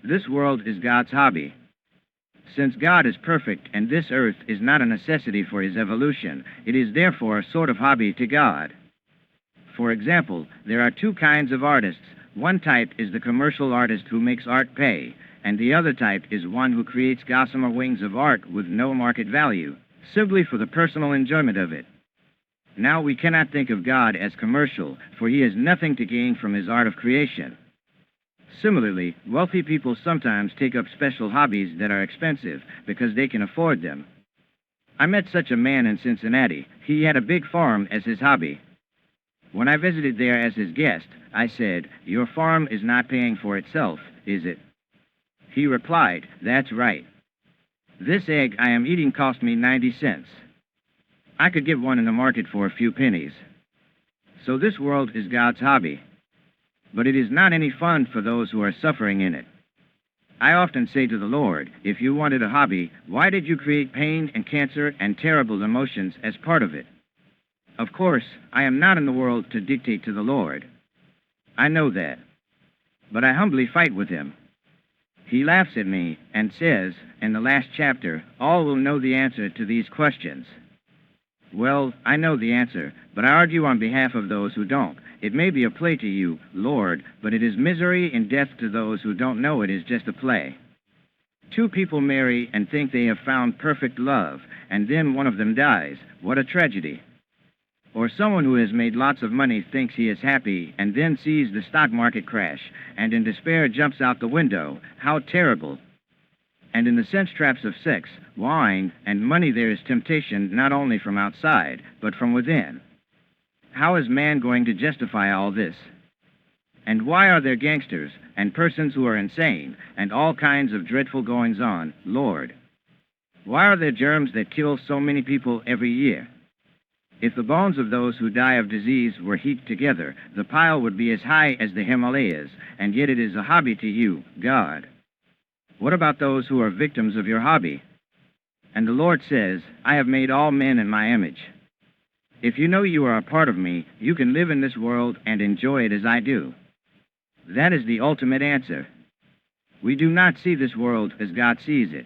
This world is God's hobby. Since God is perfect and this earth is not a necessity for his evolution, it is therefore a sort of hobby to God. For example, there are two kinds of artists. One type is the commercial artist who makes art pay, and the other type is one who creates gossamer wings of art with no market value, simply for the personal enjoyment of it. Now we cannot think of God as commercial, for he has nothing to gain from his art of creation. Similarly, wealthy people sometimes take up special hobbies that are expensive because they can afford them. I met such a man in Cincinnati. He had a big farm as his hobby. When I visited there as his guest, I said, "Your farm is not paying for itself, is it?" He replied, "That's right. This egg I am eating cost me 90 cents. I could get one in the market for a few pennies." So this world is God's hobby. But it is not any fun for those who are suffering in it. I often say to the Lord, if you wanted a hobby, why did you create pain and cancer and terrible emotions as part of it? Of course, I am not in the world to dictate to the Lord. I know that. But I humbly fight with him. He laughs at me and says, in the last chapter, all will know the answer to these questions. Well, I know the answer, but I argue on behalf of those who don't. It may be a play to you, Lord, but it is misery and death to those who don't know it is just a play. Two people marry and think they have found perfect love, and then one of them dies. What a tragedy. Or someone who has made lots of money thinks he is happy and then sees the stock market crash and in despair jumps out the window. How terrible. And in the sense traps of sex, wine, and money there is temptation not only from outside, but from within. How is man going to justify all this? And why are there gangsters and persons who are insane and all kinds of dreadful goings-on, Lord? Why are there germs that kill so many people every year? If the bones of those who die of disease were heaped together, the pile would be as high as the Himalayas, and yet it is a hobby to you, God. What about those who are victims of your hobby? And the Lord says, I have made all men in my image. If you know you are a part of me, you can live in this world and enjoy it as I do. That is the ultimate answer. We do not see this world as God sees it.